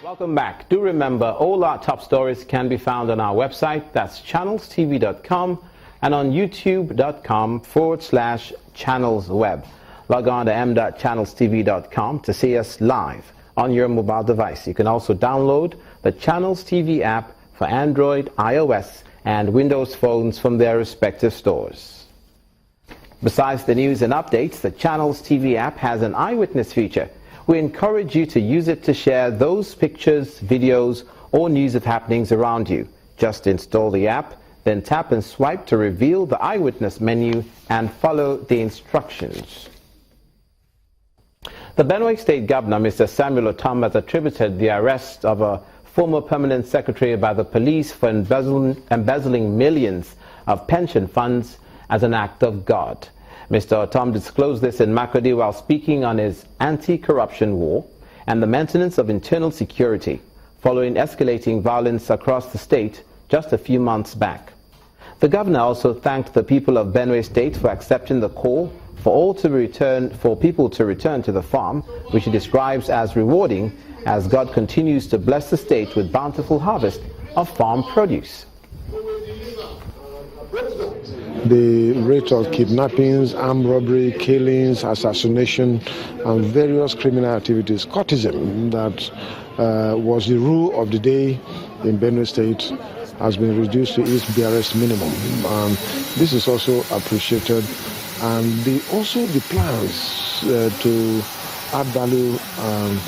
Welcome back. Do remember, all our top stories can be found on our website. That's channelstv.com and on youtube.com/channelsweb. Log on to m.channelstv.com to see us live on your mobile device. You can also download the Channels TV app for Android, iOS, and Windows phones from their respective stores. Besides the news and updates, the Channels TV app has an eyewitness feature. We encourage you to use it to share those pictures, videos, or news of happenings around you. Just install the app, then tap and swipe to reveal the eyewitness menu and follow the instructions. The Benue State Governor, Mr. Samuel Otom, has attributed the arrest of a former permanent secretary by the police for embezzling millions of pension funds as an act of God. Mr. Otom disclosed this in Makurdi while speaking on his anti-corruption war and the maintenance of internal security following escalating violence across the state just a few months back. The governor also thanked the people of Benue State for accepting the call for people to return to the farm, which he describes as rewarding as God continues to bless the state with bountiful harvest of farm produce. The rate of kidnappings, armed robbery, killings, assassination, and various criminal activities, courtesan that was the rule of the day in Benue State, has been reduced to its barest minimum. This is also appreciated, and the plans to add value and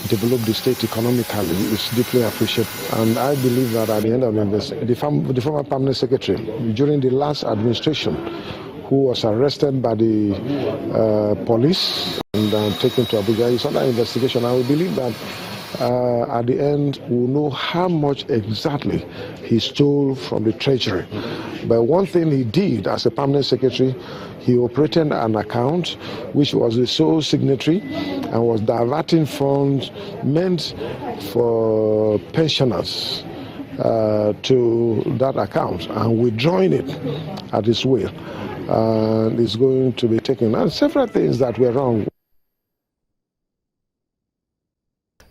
develop the state economically is deeply appreciated. And I believe that at the end of the former permanent secretary during the last administration, who was arrested by the police and taken to Abuja, is under investigation. I will believe that at the end we'll know how much exactly he stole from the treasury. But one thing he did as a permanent secretary, he operated an account which was the sole signatory and was diverting funds meant for pensioners to that account and withdrawing it at his will. And it's going to be taken. And several things that were wrong.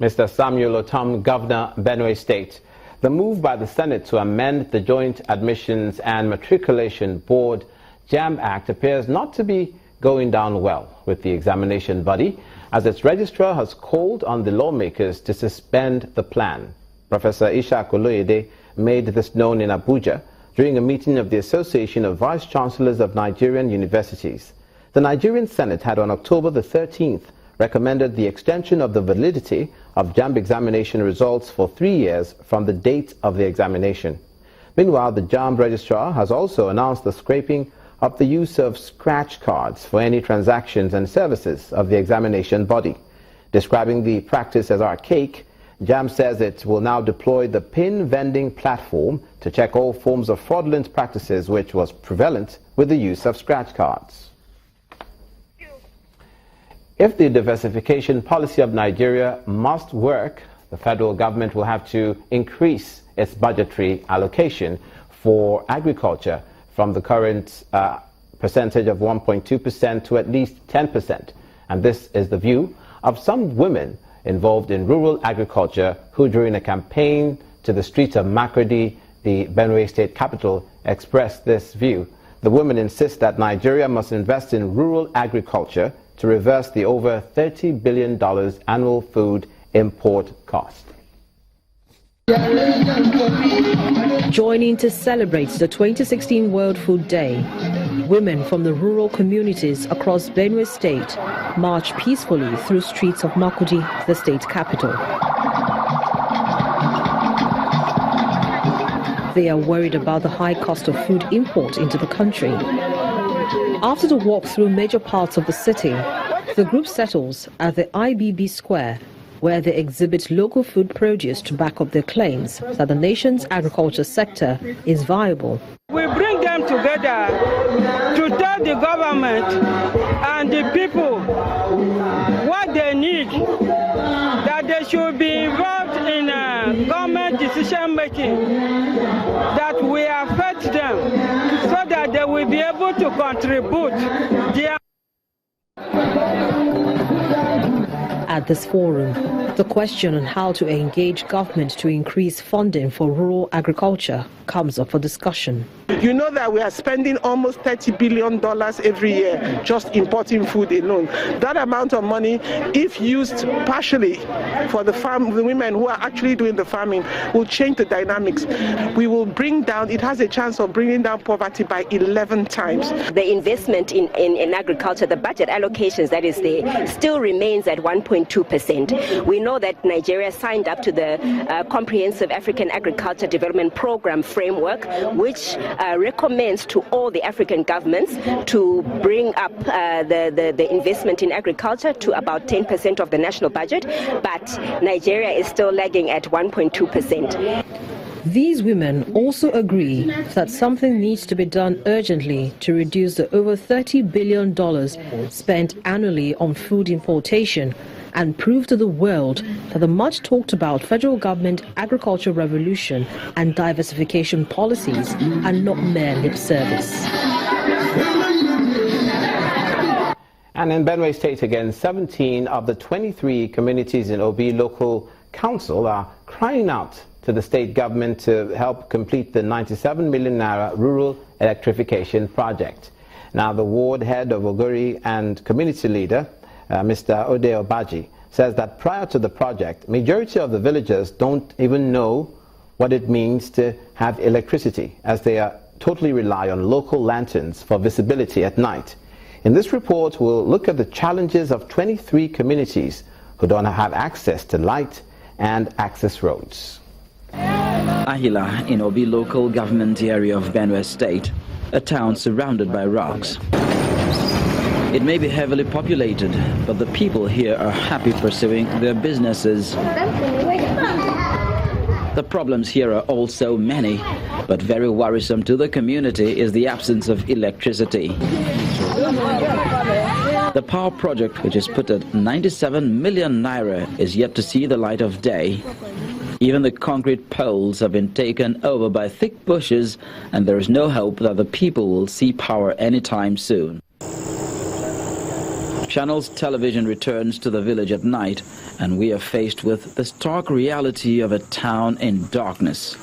Mr. Samuel Otom, Governor, Benue State. The move by the Senate to amend the Joint Admissions and Matriculation Board JAMB Act appears not to be going down well with the examination body, as its registrar has called on the lawmakers to suspend the plan. Professor Ishaq Oloyede made this known in Abuja during a meeting of the Association of Vice Chancellors of Nigerian Universities. The Nigerian Senate had on October the 13th recommended the extension of the validity of JAMB examination results for 3 years from the date of the examination. Meanwhile, the JAMB registrar has also announced the scrapping of the use of scratch cards for any transactions and services of the examination body. Describing the practice as archaic, JAMB says it will now deploy the PIN vending platform to check all forms of fraudulent practices which was prevalent with the use of scratch cards. If the diversification policy of Nigeria must work, the federal government will have to increase its budgetary allocation for agriculture from the current percentage of 1.2% to at least 10%. And this is the view of some women involved in rural agriculture who, during a campaign to the streets of Makurdi, the Benue State capital, expressed this view. The women insist that Nigeria must invest in rural agriculture to reverse the over $30 billion annual food import cost. Joining to celebrate the 2016 World Food Day, women from the rural communities across Benue State marched peacefully through streets of Makurdi, the state capital. They are worried about the high cost of food import into the country. After the walk through major parts of the city, the group settles at the IBB Square, where they exhibit local food produce to back up their claims that the nation's agriculture sector is viable. We bring them together to tell the government and the people what they need, that they should be involved in government decision making, that we affect them so that they will be able to contribute their. At this forum, The question on how to engage government to increase funding for rural agriculture comes up for discussion. You know that we are spending almost $30 billion every year just importing food alone. That amount of money, if used partially for the women who are actually doing the farming, will change the dynamics. We will bring down, it has a chance of bringing down poverty by 11 times. The investment in agriculture, the budget allocations that is there, still remains at 1.2%. We know that Nigeria signed up to the Comprehensive African Agriculture Development Program framework, which recommends to all the African governments to bring up the investment in agriculture to about 10% of the national budget, but Nigeria is still lagging at 1.2%. These women also agree that something needs to be done urgently to reduce the over $30 billion spent annually on food importation and prove to the world that the much talked about federal government agricultural revolution and diversification policies are not mere lip service. And in Benue State again, 17 of the 23 communities in Obi Local Council are crying out to the state government to help complete the 97 million naira rural electrification project. Now, the ward head of Oguri and community leader, Mr. Ode Obaji, says that prior to the project, majority of the villagers don't even know what it means to have electricity, as they are totally rely on local lanterns for visibility at night. In this report, we'll look at the challenges of 23 communities who don't have access to light and access roads. Ahila in Obi local government area of Benue State, a town surrounded by rocks. It may be heavily populated, but the people here are happy pursuing their businesses. The problems here are also many, but very worrisome to the community is the absence of electricity. The power project, which is put at 97 million naira, is yet to see the light of day. Even the concrete poles have been taken over by thick bushes, and there is no hope that the people will see power anytime soon. Channels Television returns to the village at night, and we are faced with the stark reality of a town in darkness.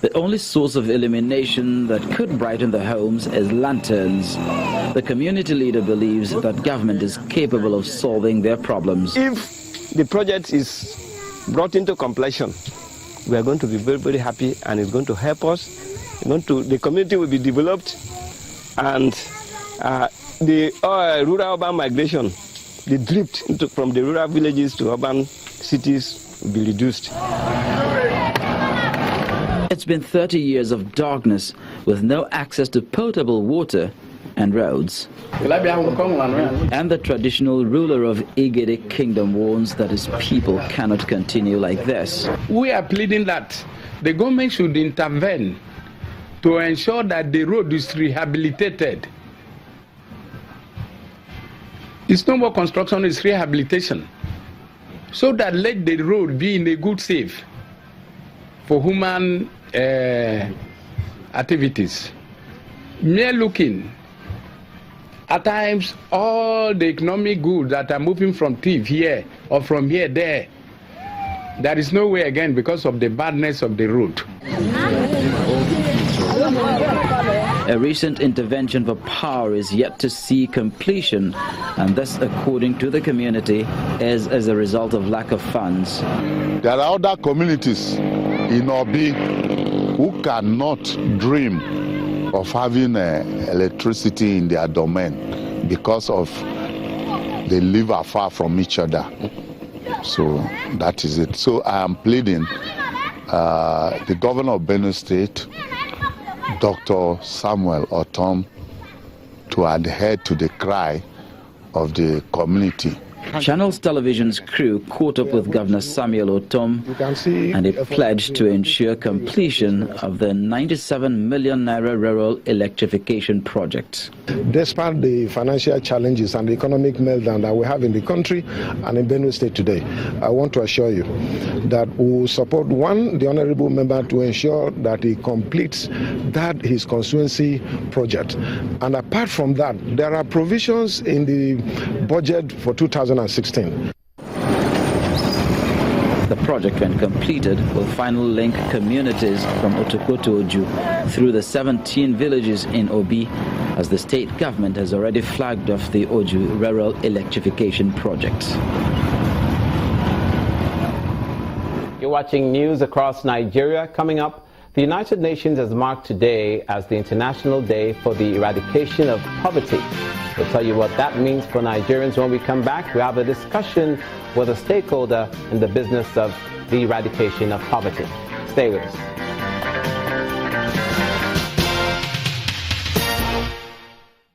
The only source of illumination that could brighten the homes is lanterns. The community leader believes that government is capable of solving their problems. If the project is brought into completion, we are going to be very, very happy, and it's going to help us. The community will be developed, and the rural-urban migration, the drift from the rural villages to urban cities will be reduced. It's been 30 years of darkness with no access to potable water and roads. And the traditional ruler of Igede Kingdom warns that his people cannot continue like this. We are pleading that the government should intervene to ensure that the road is rehabilitated. It's no more construction, it's rehabilitation. So that let the road be in a good shape for human activities. Mere looking, at times all the economic goods that are moving from thief here or from here there, there is no way again because of the badness of the road. A recent intervention for power is yet to see completion, and this, according to the community, is as a result of lack of funds. There are other communities in Obi who cannot dream of having electricity in their domain because of they live afar from each other. So that is it. So I am pleading the governor of Benue State, Dr. Samuel Otom, to adhere to the cry of the community. Channels Television's crew caught up with Governor Samuel Otom, and he pledged to ensure completion of the 97 million naira rural electrification project. Despite the financial challenges and the economic meltdown that we have in the country and in Benue State today, I want to assure you that we will support the honorable member to ensure that he completes his constituency project. And apart from that, there are provisions in the budget for 2016. The project, when completed, will finally link communities from Otoko to Oju through the 17 villages in Obi, as the state government has already flagged off the Oju rural electrification project. You're watching news across Nigeria. Coming up, the United Nations has marked today as the International Day for the Eradication of Poverty. We'll tell you what that means for Nigerians when we come back. We have a discussion with a stakeholder in the business of the eradication of poverty. Stay with us.